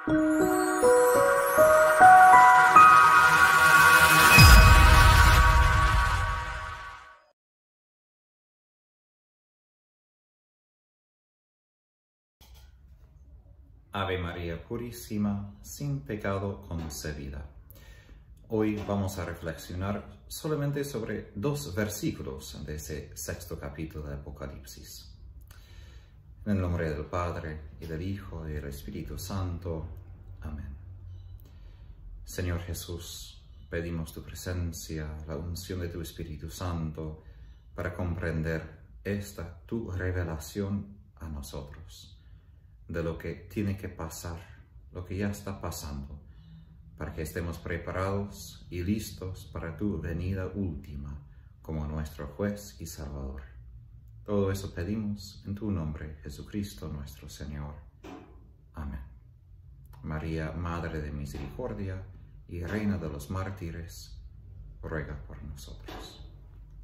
Ave María Purísima, sin pecado concebida. Hoy vamos a reflexionar solamente sobre 2 versículos de ese 6º capítulo de Apocalipsis. En el nombre del Padre, y del Hijo, y del Espíritu Santo. Amén. Señor Jesús, pedimos tu presencia, la unción de tu Espíritu Santo, para comprender esta tu revelación a nosotros, de lo que tiene que pasar, lo que ya está pasando, para que estemos preparados y listos para tu venida última, como nuestro juez y salvador. Todo eso pedimos en tu nombre, Jesucristo nuestro Señor. Amén. María, Madre de Misericordia y Reina de los Mártires, ruega por nosotros.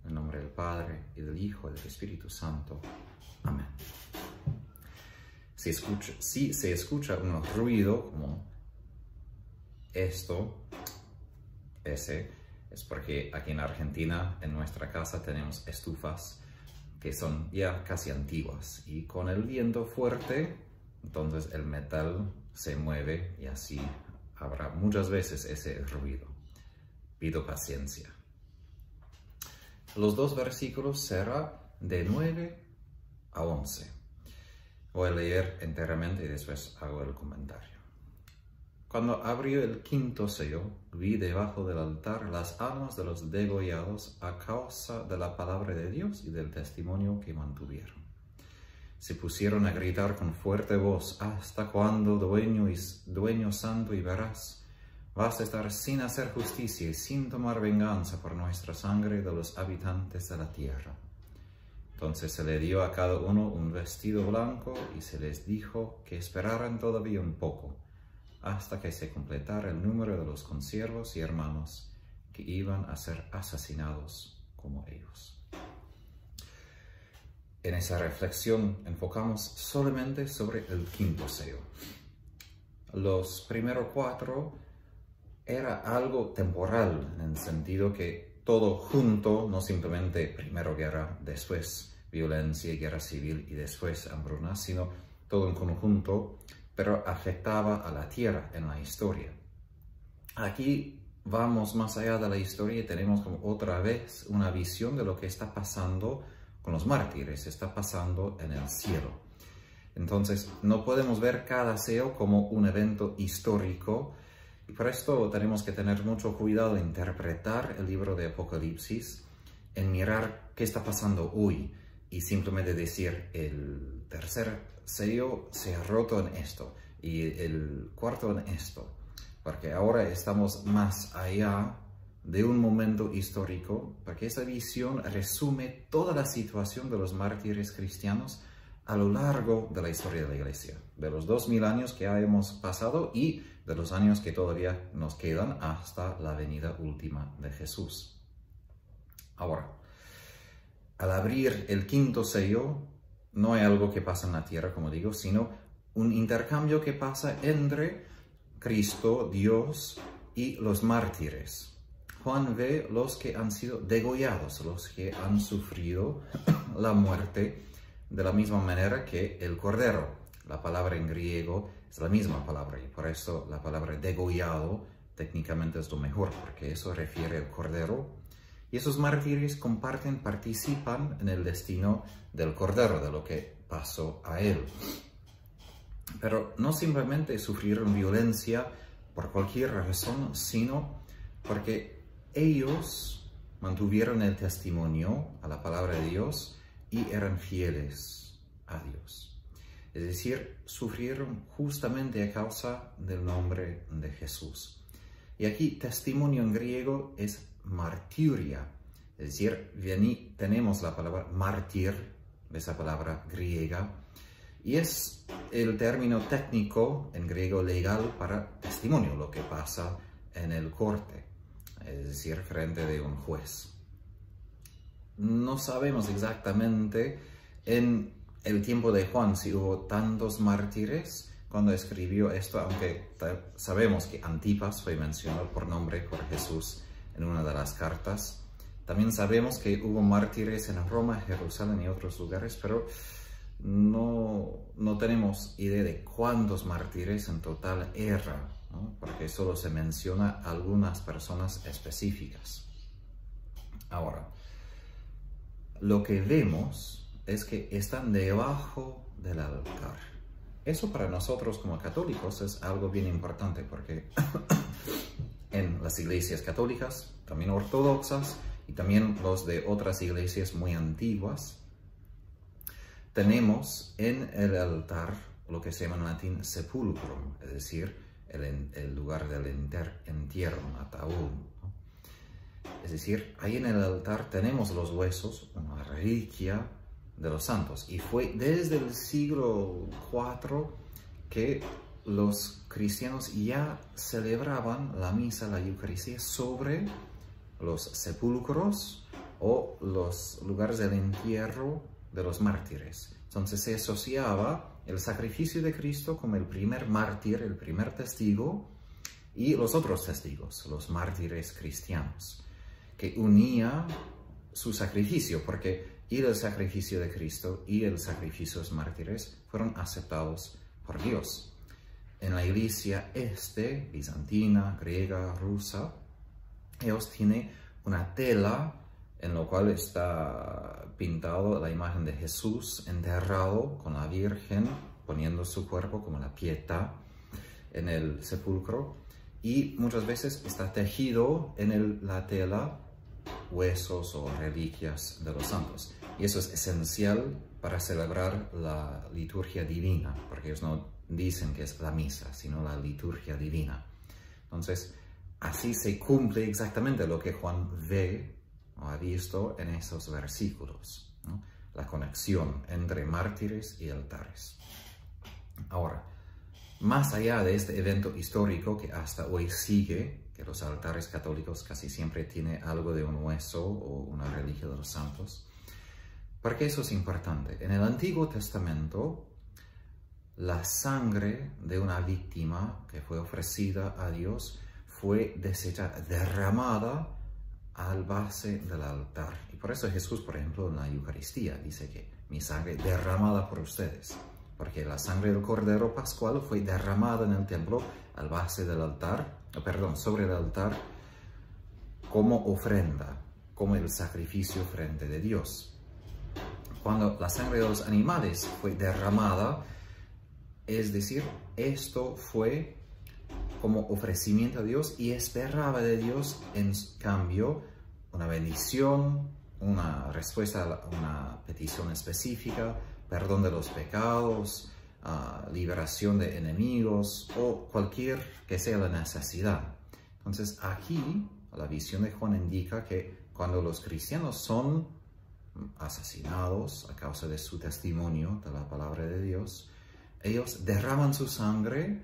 En nombre del Padre, y del Hijo, y del Espíritu Santo. Amén. Si se escucha un ruido como ese, es porque aquí en Argentina, en nuestra casa, tenemos estufas que son ya casi antiguas. Y con el viento fuerte, entonces el metal se mueve y así habrá muchas veces ese ruido. Pido paciencia. Los 2 versículos serán de 9 a 11. Voy a leer enteramente y después hago el comentario. Cuando abrió el 5º sello, vi debajo del altar las almas de los degollados a causa de la palabra de Dios y del testimonio que mantuvieron. Se pusieron a gritar con fuerte voz: ¿hasta cuándo, dueño santo y veraz, vas a estar sin hacer justicia y sin tomar venganza por nuestra sangre de los habitantes de la tierra? Entonces se le dio a cada uno un vestido blanco y se les dijo que esperaran todavía un poco, hasta que se completara el número de los consiervos y hermanos que iban a ser asesinados como ellos. En esa reflexión enfocamos solamente sobre el 5º sello. Los primeros 4 era algo temporal, en el sentido que todo junto, no simplemente primero guerra, después violencia, guerra civil y después hambruna, sino todo en conjunto, pero afectaba a la tierra en la historia. Aquí vamos más allá de la historia y tenemos como otra vez una visión de lo que está pasando con los mártires, está pasando en el cielo. Entonces no podemos ver cada sello como un evento histórico, y por esto tenemos que tener mucho cuidado en interpretar el libro de Apocalipsis, en mirar qué está pasando hoy y simplemente decir el 3er sello se ha roto en esto y el 4º en esto, porque ahora estamos más allá de un momento histórico, porque esta visión resume toda la situación de los mártires cristianos a lo largo de la historia de la Iglesia, de los 2000 años que ya hemos pasado y de los años que todavía nos quedan hasta la venida última de Jesús. Ahora, al abrir el 5º sello, no hay algo que pasa en la tierra, como digo, sino un intercambio que pasa entre Cristo, Dios y los mártires. Juan ve los que han sido degollados, los que han sufrido la muerte de la misma manera que el cordero. La palabra en griego es la misma palabra y por eso la palabra degollado técnicamente es lo mejor, porque eso refiere al cordero. Y esos mártires participan en el destino del cordero, de lo que pasó a él. Pero no simplemente sufrieron violencia por cualquier razón, sino porque ellos mantuvieron el testimonio a la palabra de Dios y eran fieles a Dios. Es decir, sufrieron justamente a causa del nombre de Jesús. Y aquí testimonio en griego es martiria, es decir, tenemos la palabra mártir, de esa palabra griega, y es el término técnico en griego legal para testimonio, lo que pasa en el corte, es decir, frente de un juez. No sabemos exactamente en el tiempo de Juan si hubo tantos mártires, cuando escribió esto, aunque sabemos que Antipas fue mencionado por nombre por Jesús en una de las cartas. También sabemos que hubo mártires en Roma, Jerusalén y otros lugares, pero no tenemos idea de cuántos mártires en total eran, ¿no? Porque solo se menciona algunas personas específicas. Ahora, lo que vemos es que están debajo del altar. Eso para nosotros como católicos es algo bien importante, porque en las iglesias católicas, también ortodoxas y también los de otras iglesias muy antiguas, tenemos en el altar lo que se llama en latín sepulcrum, es decir, el lugar del entierro, un ataúd, ¿no? Es decir, ahí en el altar tenemos los huesos, una reliquia de los santos. Y fue desde el siglo IV que los cristianos ya celebraban la misa, la Eucaristía, sobre los sepulcros o los lugares del entierro de los mártires. Entonces se asociaba el sacrificio de Cristo como el primer mártir, el primer testigo, y los otros testigos, los mártires cristianos, que unía su sacrificio, porque y el sacrificio de Cristo y el sacrificio de los mártires fueron aceptados por Dios. En la iglesia bizantina, griega, rusa, ellos tienen una tela en la cual está pintado la imagen de Jesús enterrado con la Virgen, poniendo su cuerpo como la Pietà en el sepulcro, y muchas veces está tejido en la tela huesos o reliquias de los santos. Y eso es esencial para celebrar la liturgia divina, porque ellos no dicen que es la misa, sino la liturgia divina. Entonces, así se cumple exactamente lo que Juan ve o ha visto en esos versículos, ¿no? La conexión entre mártires y altares. Ahora, más allá de este evento histórico que hasta hoy sigue, que los altares católicos casi siempre tienen algo de un hueso o una reliquia de los santos, porque eso es importante. En el Antiguo Testamento, la sangre de una víctima que fue ofrecida a Dios fue desechada, derramada al base del altar. Y por eso Jesús, por ejemplo, en la Eucaristía dice que mi sangre derramada por ustedes, porque la sangre del Cordero Pascual fue derramada en el templo al base del altar, sobre el altar, como ofrenda, como el sacrificio frente de Dios. Cuando la sangre de los animales fue derramada, es decir, esto fue como ofrecimiento a Dios y esperaba de Dios en cambio una bendición, una respuesta a una petición específica, perdón de los pecados, liberación de enemigos o cualquier que sea la necesidad. Entonces aquí la visión de Juan indica que cuando los cristianos son asesinados a causa de su testimonio de la palabra de Dios, ellos derraman su sangre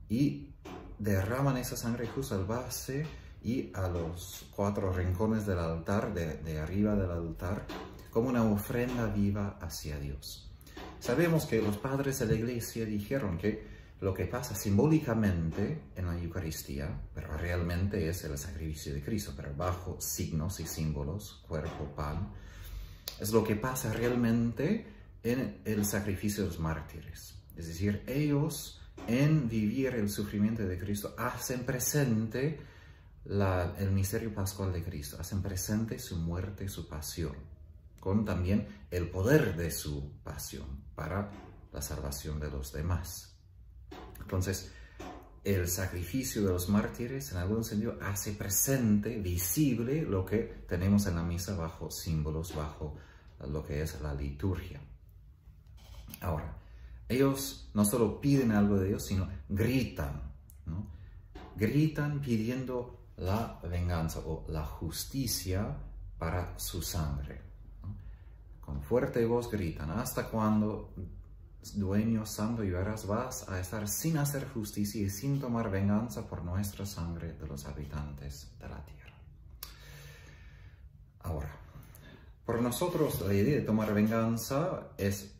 y derraman esa sangre justo al base y a los 4 rincones del altar, de arriba del altar, como una ofrenda viva hacia Dios. Sabemos que los padres de la iglesia dijeron que lo que pasa simbólicamente en la Eucaristía, pero realmente es el sacrificio de Cristo, pero bajo signos y símbolos, cuerpo, pan, es lo que pasa realmente en el sacrificio de los mártires. Es decir, ellos en vivir el sufrimiento de Cristo hacen presente el misterio pascual de Cristo, hacen presente su muerte y su pasión, con también el poder de su pasión para la salvación de los demás. Entonces, el sacrificio de los mártires, en algún sentido, hace presente, visible, lo que tenemos en la misa bajo símbolos, bajo lo que es la liturgia. Ahora, ellos no solo piden algo de Dios, sino gritan, ¿no? Gritan pidiendo la venganza o la justicia para su sangre, ¿no? Con fuerte voz gritan: ¿hasta cuándo, dueño santo y veraz, vas a estar sin hacer justicia y sin tomar venganza por nuestra sangre de los habitantes de la tierra? Ahora, por nosotros la idea de tomar venganza es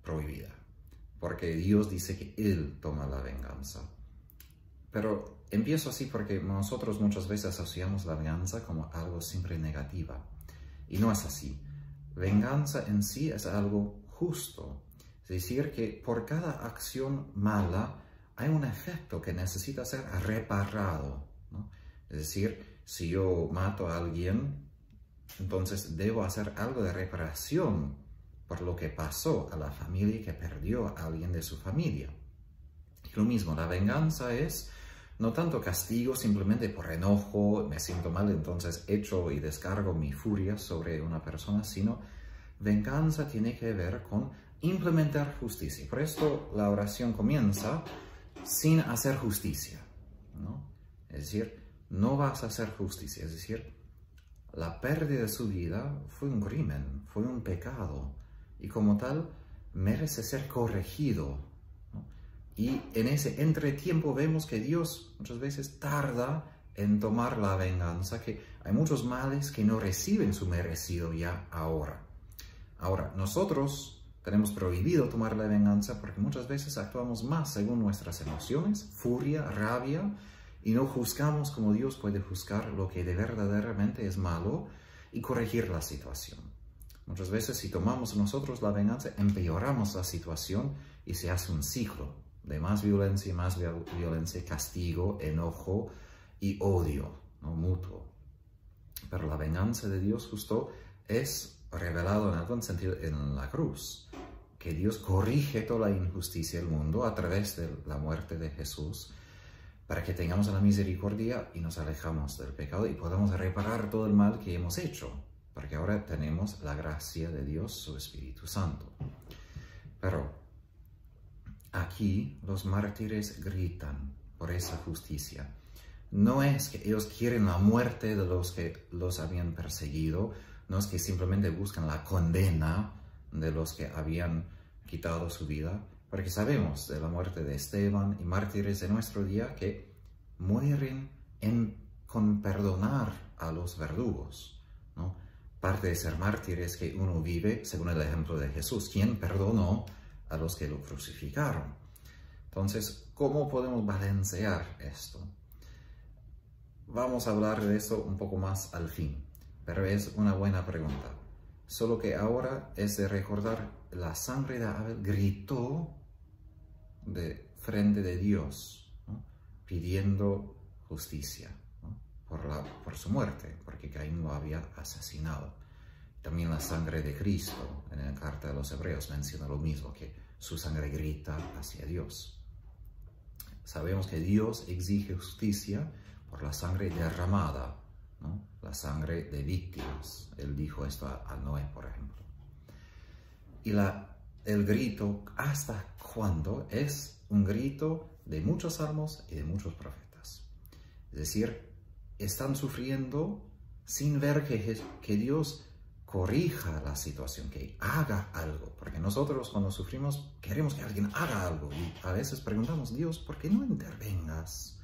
prohibida, porque Dios dice que Él toma la venganza. Pero empiezo así porque nosotros muchas veces asociamos la venganza como algo siempre negativa. Y no es así. Venganza en sí es algo justo. Es decir, que por cada acción mala hay un efecto que necesita ser reparado, ¿no? Es decir, si yo mato a alguien, entonces debo hacer algo de reparación por lo que pasó a la familia que perdió a alguien de su familia. Y lo mismo, la venganza es no tanto castigo simplemente por enojo, me siento mal, entonces echo y descargo mi furia sobre una persona, sino venganza tiene que ver con implementar justicia. Por esto la oración comienza sin hacer justicia, ¿no? Es decir, no vas a hacer justicia, es decir, la pérdida de su vida fue un crimen, fue un pecado, y como tal merece ser corregido, ¿no? Y en ese entretiempo vemos que Dios muchas veces tarda en tomar la venganza, que hay muchos males que no reciben su merecido ya ahora. Ahora, nosotros tenemos prohibido tomar la venganza porque muchas veces actuamos más según nuestras emociones, furia, rabia, y no juzgamos como Dios puede juzgar lo que de verdaderamente es malo y corregir la situación. Muchas veces si tomamos nosotros la venganza, empeoramos la situación y se hace un ciclo de más violencia, castigo, enojo y odio, ¿no? Mutuo. Pero la venganza de Dios justo es revelado en algún sentido en la cruz, que Dios corrige toda la injusticia del mundo a través de la muerte de Jesús, para que tengamos la misericordia y nos alejamos del pecado y podamos reparar todo el mal que hemos hecho, porque ahora tenemos la gracia de Dios, su Espíritu Santo. Pero aquí los mártires gritan por esa justicia. No es que ellos quieren la muerte de los que los habían perseguido, no es que simplemente buscan la condena de los que habían quitado su vida, porque sabemos de la muerte de Esteban y mártires de nuestro día que mueren con perdonar a los verdugos, ¿no? Parte de ser mártires que uno vive según el ejemplo de Jesús, quien perdonó a los que lo crucificaron. Entonces, ¿cómo podemos balancear esto? Vamos a hablar de eso un poco más al fin, pero es una buena pregunta. Solo que ahora es de recordar, la sangre de Abel gritó de frente de Dios, ¿no? Pidiendo justicia, ¿no? por su muerte, porque Caín lo había asesinado. También la sangre de Cristo, en la carta de los Hebreos, menciona lo mismo, que su sangre grita hacia Dios. Sabemos que Dios exige justicia por la sangre derramada, ¿no? La sangre de víctimas. Él dijo esto a Noé, por ejemplo. Y el grito, ¿hasta cuándo? Es un grito de muchos salmos y de muchos profetas. Es decir, están sufriendo sin ver que Dios corrija la situación, que haga algo. Porque nosotros cuando sufrimos queremos que alguien haga algo. Y a veces preguntamos, Dios, ¿por qué no intervengas?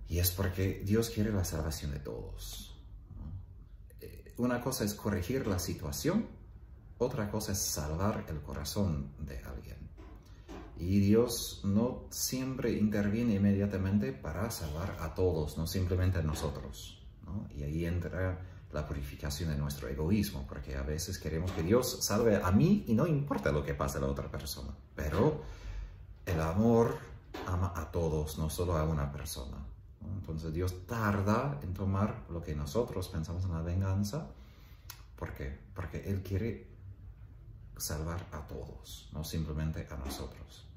Y es porque Dios quiere la salvación de todos, ¿no? Una cosa es corregir la situación, otra cosa es salvar el corazón de alguien. Y Dios no siempre interviene inmediatamente para salvar a todos, no simplemente a nosotros, ¿no? Y ahí entra la purificación de nuestro egoísmo, porque a veces queremos que Dios salve a mí y no importa lo que pase a la otra persona. Pero el amor ama a todos, no solo a una persona. Entonces Dios tarda en tomar lo que nosotros pensamos en la venganza. ¿Por qué? Porque Él quiere salvar a todos, no simplemente a nosotros.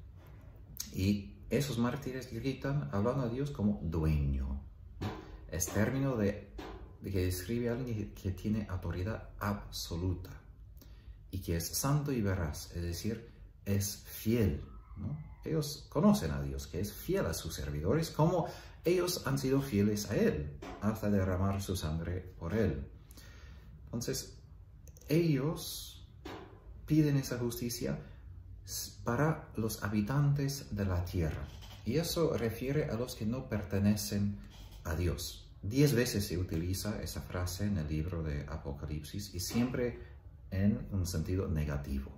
Y esos mártires gritan hablando a Dios como dueño. Es término que describe a alguien que tiene autoridad absoluta y que es santo y veraz, es decir, es fiel, ¿no? Ellos conocen a Dios, que es fiel a sus servidores, como ellos han sido fieles a Él, hasta derramar su sangre por Él. Entonces, ellos piden esa justicia para los habitantes de la tierra. Y eso refiere a los que no pertenecen a Dios. 10 veces se utiliza esa frase en el libro de Apocalipsis y siempre en un sentido negativo.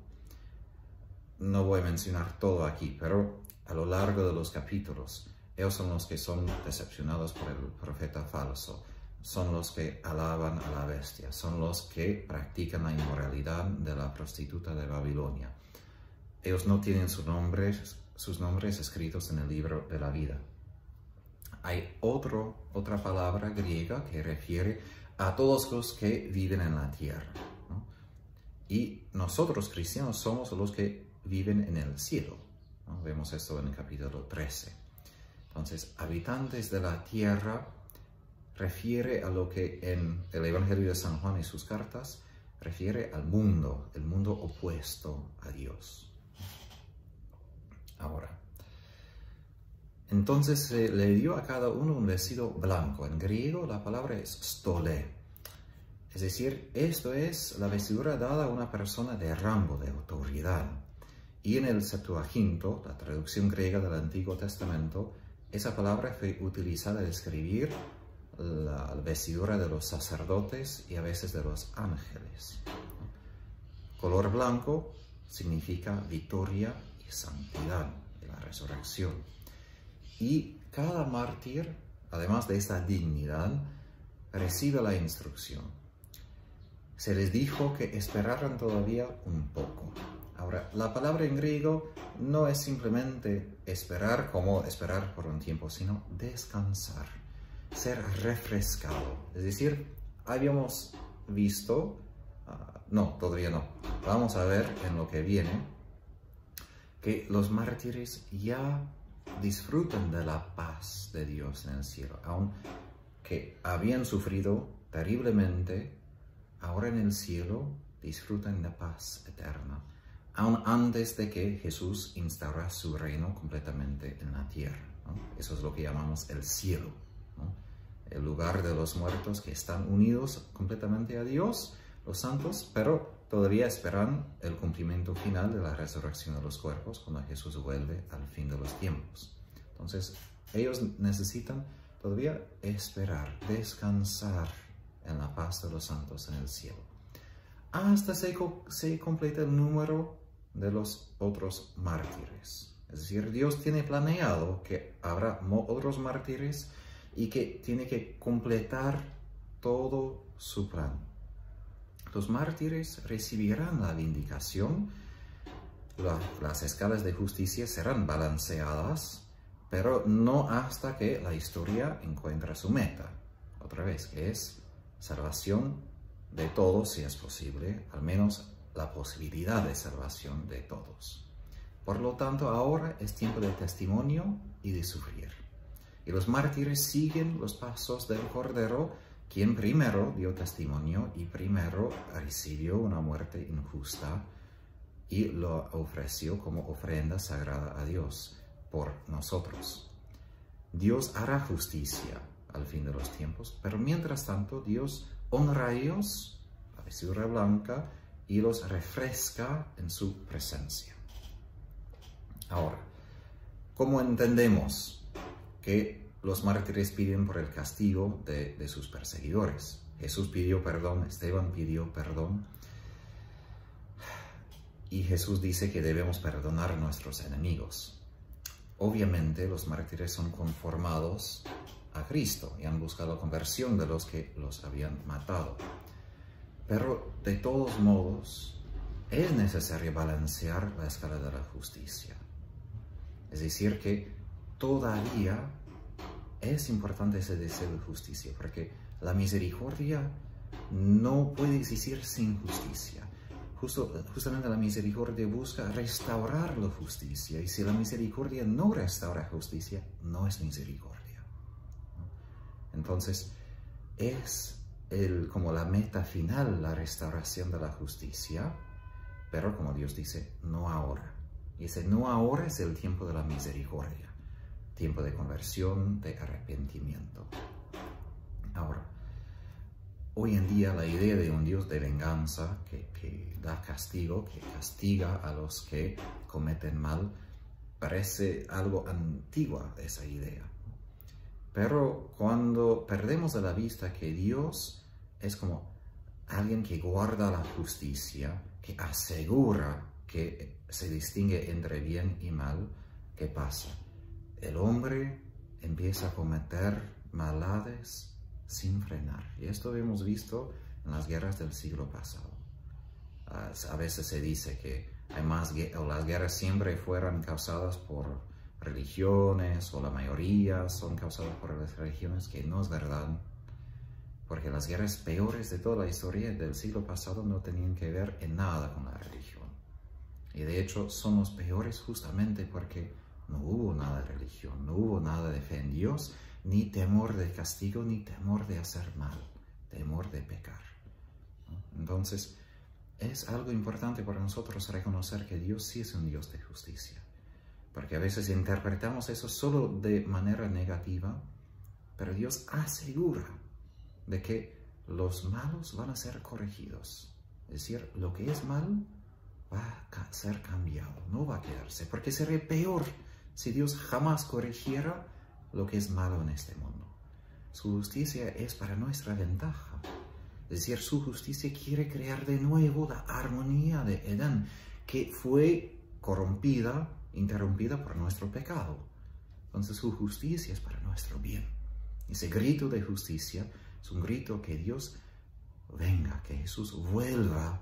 no voy a mencionar todo aquí, pero a lo largo de los capítulos, ellos son los que son decepcionados por el profeta falso, son los que alaban a la bestia, son los que practican la inmoralidad de la prostituta de Babilonia. Ellos no tienen sus nombres escritos en el libro de la vida. Hay otra palabra griega que refiere a todos los que viven en la tierra, ¿no? Y nosotros, cristianos, somos los que viven en el cielo, ¿no? Vemos esto en el capítulo 13. Entonces, habitantes de la tierra refiere a lo que en el Evangelio de San Juan y sus cartas refiere al mundo, el mundo opuesto a Dios. Ahora, entonces se le dio a cada uno un vestido blanco. En griego la palabra es stole. Es decir, esto es la vestidura dada a una persona de rango, de autoridad. Y en el Septuaginto, la traducción griega del Antiguo Testamento, esa palabra fue utilizada para describir la vestidura de los sacerdotes y a veces de los ángeles. Color blanco significa victoria y santidad de la resurrección. Y cada mártir, además de esta dignidad, recibe la instrucción. Se les dijo que esperaran todavía un poco. Ahora, la palabra en griego no es simplemente esperar como esperar por un tiempo, sino descansar, ser refrescado. Es decir, habíamos visto, no, todavía no, vamos a ver en lo que viene, que los mártires ya disfrutan de la paz de Dios en el cielo, aunque habían sufrido terriblemente, ahora en el cielo disfrutan de paz eterna, aún antes de que Jesús instaura su reino completamente en la tierra, ¿no? Eso es lo que llamamos el cielo, ¿no? El lugar de los muertos que están unidos completamente a Dios, los santos, pero todavía esperan el cumplimiento final de la resurrección de los cuerpos cuando Jesús vuelve al fin de los tiempos. Entonces, ellos necesitan todavía esperar, descansar en la paz de los santos en el cielo, hasta se completa el número de los otros mártires. Es decir, Dios tiene planeado que habrá otros mártires y que tiene que completar todo su plan. Los mártires recibirán la vindicación, las escalas de justicia serán balanceadas, pero no hasta que la historia encuentre su meta, otra vez, que es salvación de todos, si es posible, al menos la posibilidad de salvación de todos. Por lo tanto, ahora es tiempo de testimonio y de sufrir. Y los mártires siguen los pasos del Cordero, quien primero dio testimonio y primero recibió una muerte injusta y lo ofreció como ofrenda sagrada a Dios por nosotros. Dios hará justicia al fin de los tiempos, pero mientras tanto Dios honra a ellos, la vestidura blanca, y los refresca en su presencia. Ahora, ¿cómo entendemos que los mártires piden por el castigo de sus perseguidores? Jesús pidió perdón, Esteban pidió perdón, y Jesús dice que debemos perdonar a nuestros enemigos. Obviamente los mártires son conformados a Cristo y han buscado conversión de los que los habían matado. Pero de todos modos es necesario balancear la escala de la justicia. Es decir, que todavía es importante ese deseo de justicia, porque la misericordia no puede existir sin justicia. Justamente la misericordia busca restaurar la justicia, y si la misericordia no restaura justicia, no es misericordia, ¿no? Entonces, es como la meta final, la restauración de la justicia, pero como Dios dice, no ahora. Y ese no ahora es el tiempo de la misericordia, tiempo de conversión, de arrepentimiento. Ahora, hoy en día la idea de un Dios de venganza que da castigo, que castiga a los que cometen mal, parece algo antigua esa idea. Pero cuando perdemos de la vista que Dios es como alguien que guarda la justicia, que asegura que se distingue entre bien y mal, ¿qué pasa? El hombre empieza a cometer maldades sin frenar. Y esto hemos visto en las guerras del siglo pasado. A veces se dice que las guerras siempre fueran causadas por religiones, o la mayoría son causadas por las religiones, que no es verdad. Porque las guerras peores de toda la historia del siglo pasado no tenían que ver en nada con la religión. Y de hecho son los peores justamente porque no hubo nada de religión, no hubo nada de fe en Dios, ni temor de castigo, ni temor de hacer mal, temor de pecar, ¿no? Entonces, es algo importante para nosotros reconocer que Dios sí es un Dios de justicia. Porque a veces interpretamos eso solo de manera negativa, pero Dios asegura de que los malos van a ser corregidos. Es decir, lo que es mal va a ser cambiado, no va a quedarse, porque sería peor si Dios jamás corrigiera lo que es malo en este mundo. Su justicia es para nuestra ventaja. Es decir, su justicia quiere crear de nuevo la armonía de Edén, que fue corrompida, interrumpida por nuestro pecado. Entonces su justicia es para nuestro bien. Ese grito de justicia es un grito que Dios venga, que Jesús vuelva,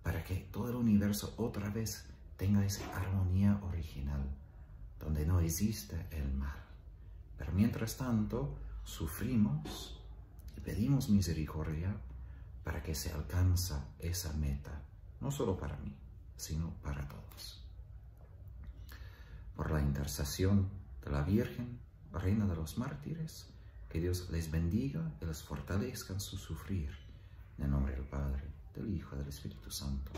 para que todo el universo otra vez tenga esa armonía original, donde no existe el mal. Pero mientras tanto, sufrimos y pedimos misericordia para que se alcance esa meta, no solo para mí, sino para todos. Por la intercesión de la Virgen, Reina de los Mártires, que Dios les bendiga y les fortalezca en su sufrir. En el nombre del Padre, del Hijo y del Espíritu Santo.